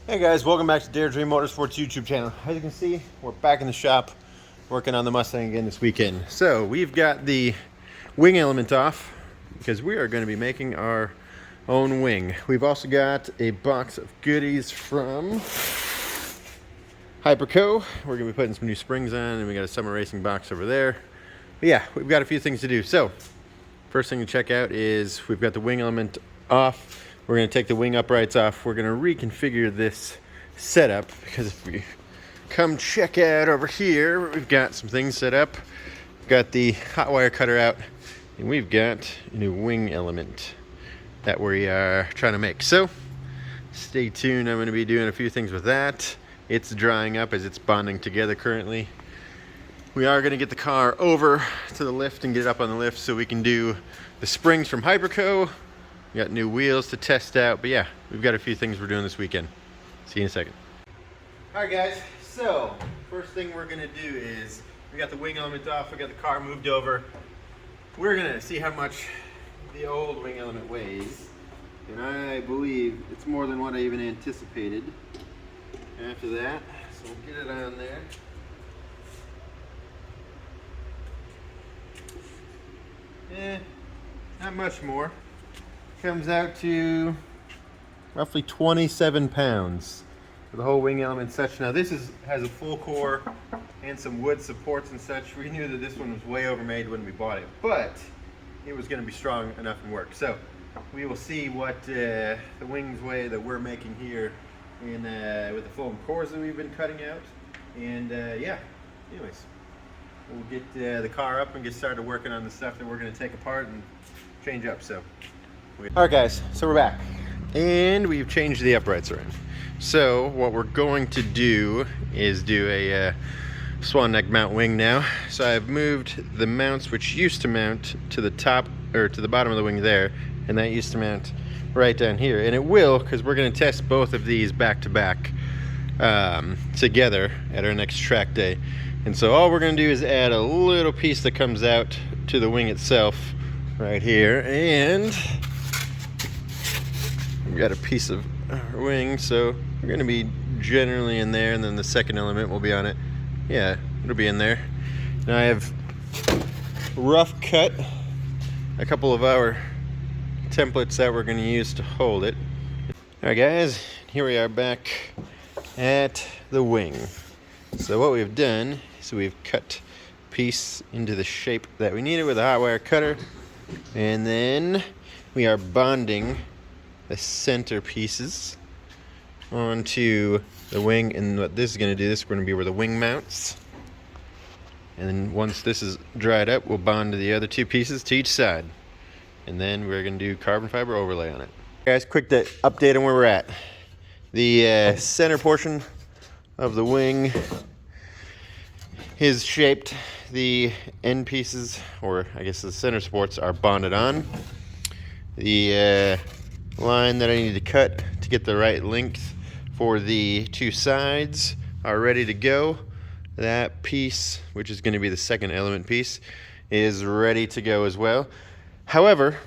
Hey guys, welcome back to Dare Dream Motorsports YouTube channel. As you can see, we're back in the shop working on the Mustang again this weekend. So we've got the wing element off because we are going to be making our own wing. We've also got a box of goodies from Hyperco. We're going to be putting some new springs on, and we got a summer racing box over there. But yeah, we've got a few things to do. So first thing to check out is we've got the wing element off. We're going to take the wing uprights off. We're going to reconfigure this setup because if we come check out over here, we've got some things set up. We've got the hot wire cutter out, and we've got a new wing element that we are trying to make. So stay tuned. I'm going to be doing a few things with that. It's drying up as it's bonding together currently. We are going to get the car over to the lift and get it up on the lift so we can do the springs from Hyperco. We got new wheels to test out, but yeah, we've got a few things we're doing this weekend. See you in a second. All right, guys. So first thing we're gonna do is we got the wing element off. We got the car moved over. We're gonna see how much the old wing element weighs, and I believe it's more than what I even anticipated. After that, so we'll get it on there. Not much more. Comes out to roughly 27 pounds for the whole wing element such. Now this has a full core and some wood supports and such. We knew that this one was way overmade when we bought it, but it was going to be strong enough and work. So we will see what the wings weigh that we're making here in with the foam cores that we've been cutting out. And yeah, anyways, we'll get the car up and get started working on the stuff that we're going to take apart and change up. So all right, guys, so we're back and we've changed the uprights around. So what we're going to do is do a swan neck mount wing now. So I've moved the mounts which used to mount to the top or to the bottom of the wing there, and that used to mount right down here, and it will because we're going to test both of these back to back together at our next track day. And so all we're going to do is add a little piece that comes out to the wing itself right here, and we got a piece of our wing, so we're going to be generally in there, and then the second element will be on it. Yeah, it'll be in there. Now I have rough cut a couple of our templates that we're going to use to hold it. Alright guys, here we are back at the wing. So what we've done is we've cut a piece into the shape that we needed with a hot wire cutter, and then we are bonding the center pieces onto the wing. And what this is going to do, this is going to be where the wing mounts, and then once this is dried up, we'll bond the other two pieces to each side, and then we're going to do carbon fiber overlay on it. Guys, quick update on where we're at. The center portion of the wing is shaped. The end pieces, or I guess the center supports, are bonded on. The line that I need to cut to get the right length for the two sides are ready to go. That piece, which is going to be the second element piece, is ready to go as well. However,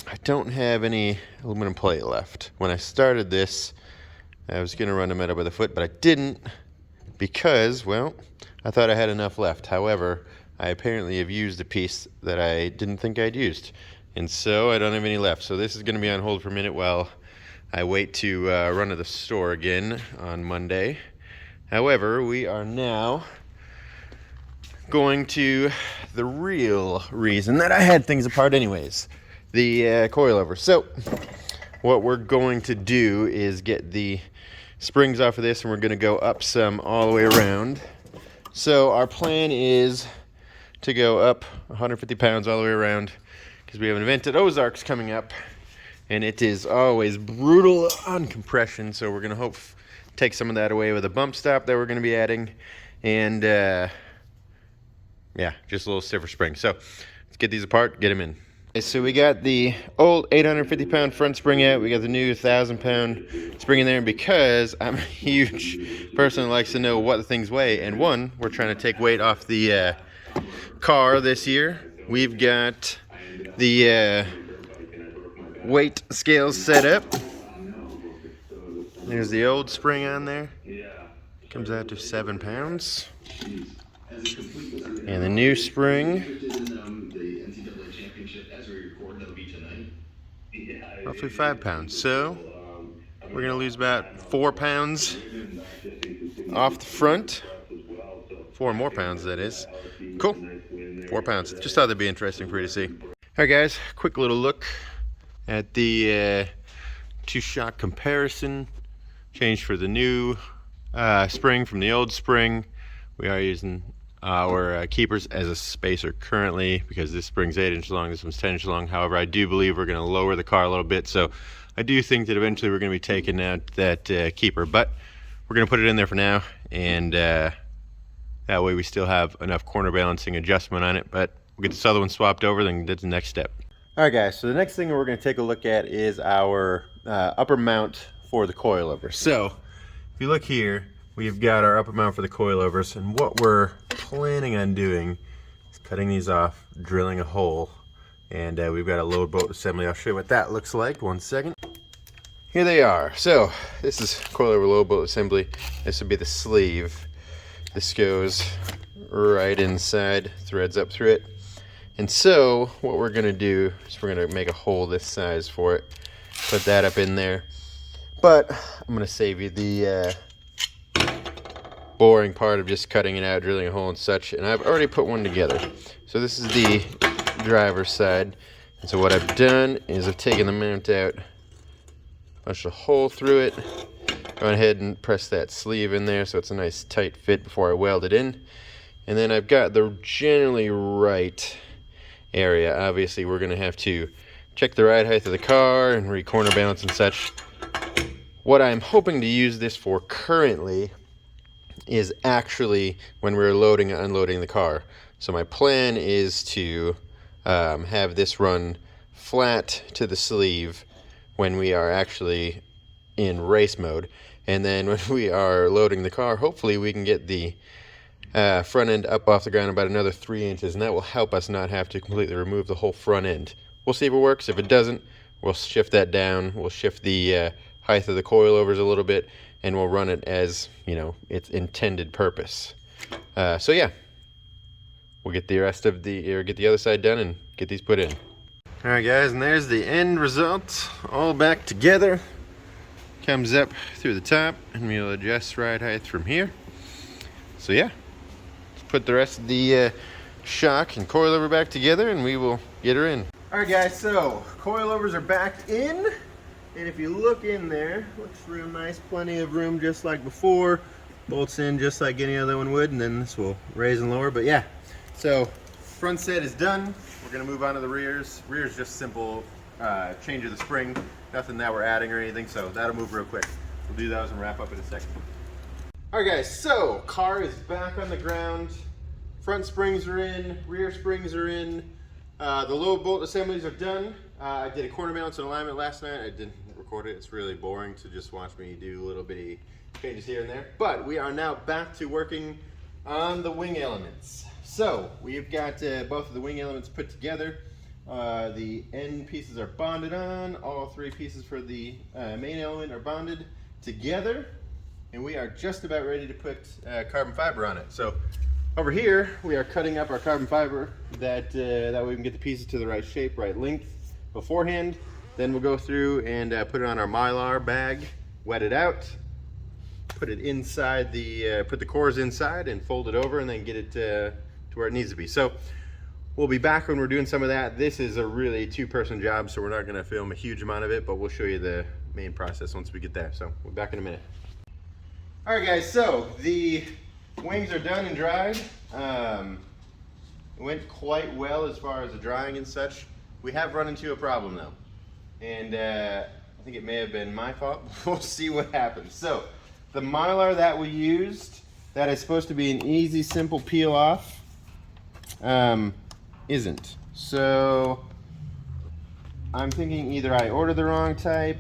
I don't have any aluminum plate left. When I started this, I was going to run the metal by the foot, but I didn't because, well, I thought I had enough left. However, I apparently have used a piece that I didn't think I'd used, and so I don't have any left. So this is going to be on hold for a minute while I wait to run to the store again on Monday. However, we are now going to the real reason that I had things apart anyways, the coilover. So what we're going to do is get the springs off of this, and we're going to go up some all the way around. So our plan is to go up 150 pounds all the way around because we have an event at Ozarks coming up, and it is always brutal on compression. So we're going to take some of that away with a bump stop that we're going to be adding, and yeah, just a little stiffer spring. So let's get these apart, get them in. Okay, so we got the old 850 pound front spring out. We got the new 1,000 pound spring in there, and because I'm a huge person that likes to know what the things weigh, and one, we're trying to take weight off the car this year. We've got the weight scales set up. There's the old spring on there. Comes out to 7 pounds. And the new spring, roughly 5 pounds. So we're gonna lose about 4 pounds off the front. 4 more pounds, that is. Cool. 4 pounds. Just thought that'd be interesting for you to see. All right, guys, quick little look at the two shock comparison. Changed for the new spring from the old spring. We are using our keepers as a spacer currently because this spring's 8 inches long, this one's 10 inches long. However, I do believe we're going to lower the car a little bit, so I do think that eventually we're going to be taking out that keeper, but we're going to put it in there for now, and that way we still have enough corner balancing adjustment on it, but we'll get this other one swapped over, then that's the next step. All right, guys, so the next thing we're going to take a look at is our upper mount for the coilover. So if you look here, we've got our upper mount for the coilovers, and what we're planning on doing is cutting these off, drilling a hole, and we've got a load bolt assembly. I'll show you what that looks like. 1 second. Here they are. So this is coilover load bolt assembly. This would be the sleeve. This goes right inside, threads up through it. And so what we're going to do is we're going to make a hole this size for it, put that up in there. But I'm going to save you the boring part of just cutting it out, drilling a hole and such, and I've already put one together. So this is the driver's side, and so what I've done is I've taken the mount out, punched a hole through it, gone ahead and pressed that sleeve in there so it's a nice tight fit before I weld it in, and then I've got the generally right area. Obviously we're going to have to check the ride height of the car and re-corner balance and such. What I'm hoping to use this for currently is actually when we're loading and unloading the car. So my plan is to have this run flat to the sleeve when we are actually in race mode, and then when we are loading the car, hopefully we can get the front end up off the ground about another 3 inches, and that will help us not have to completely remove the whole front end. We'll see if it works. If it doesn't, we'll shift that down. We'll shift the height of the coilovers a little bit, and we'll run it as, you know, its intended purpose. So yeah, we'll get the rest of the, or get the other side done and get these put in. All right, guys, and there's the end result, all back together. Comes up through the top, and we'll adjust ride height from here. So yeah, let's put the rest of the shock and coilover back together, and we will get her in. All right, guys, so coilovers are back in. And if you look in there, looks real nice, plenty of room just like before. Bolts in just like any other one would, and then this will raise and lower. But yeah, so front set is done. We're gonna move on to the rears. Rears just simple change of the spring, nothing that we're adding or anything, so that'll move real quick. We'll do those and wrap up in a second. All right, guys, so car is back on the ground. Front springs are in, rear springs are in. The load bolt assemblies are done. I did a corner balance and alignment last night. I didn't record it. It's really boring to just watch me do little bitty changes here and there. But we are now back to working on the wing elements. So we've got both of the wing elements put together. The end pieces are bonded on. All 3 pieces for the main element are bonded together. And we are just about ready to put carbon fiber on it. So over here, we are cutting up our carbon fiber that way we can get the pieces to the right shape, right length beforehand. Then we'll go through and put it on our Mylar bag, wet it out, put it inside the, put the cores inside and fold it over, and then get it to where it needs to be. So we'll be back when we're doing some of that. This is a really 2-person job, so we're not gonna film a huge amount of it, but we'll show you the main process once we get there. So we'll be back in a minute. All right, guys, so the wings are done and dried. It went quite well as far as the drying and such. We have run into a problem though, and I think it may have been my fault. We'll see what happens. So the Mylar that we used, that is supposed to be an easy, simple peel off, isn't. So I'm thinking either I ordered the wrong type,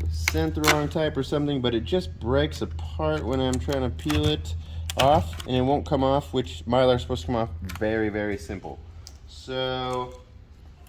sent the wrong type or something, but it just breaks apart when I'm trying to peel it off, and it won't come off, which Mylar is supposed to come off very, very simple. So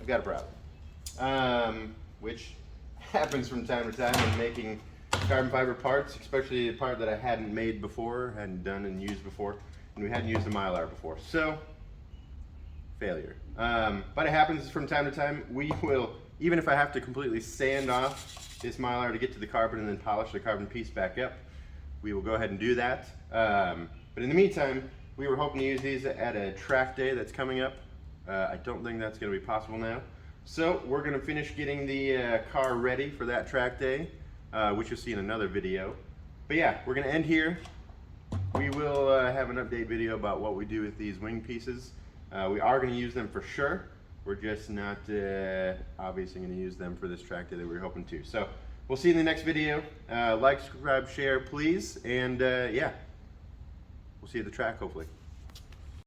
I've got a problem, which happens from time to time when making carbon fiber parts, especially a part that I hadn't made before, hadn't done and used before, and we hadn't used the Mylar before. So, failure. But it happens from time to time. We will, even if I have to completely sand off this Mylar to get to the carbon and then polish the carbon piece back up, we will go ahead and do that. But in the meantime, we were hoping to use these at a track day that's coming up. I don't think that's going to be possible now. So we're going to finish getting the car ready for that track day, which you'll see in another video. But yeah, we're going to end here. We will have an update video about what we do with these wing pieces. We are going to use them for sure. We're just not obviously going to use them for this track day that we were hoping to. So we'll see you in the next video. Like, subscribe, share, please. And yeah, we'll see you at the track hopefully.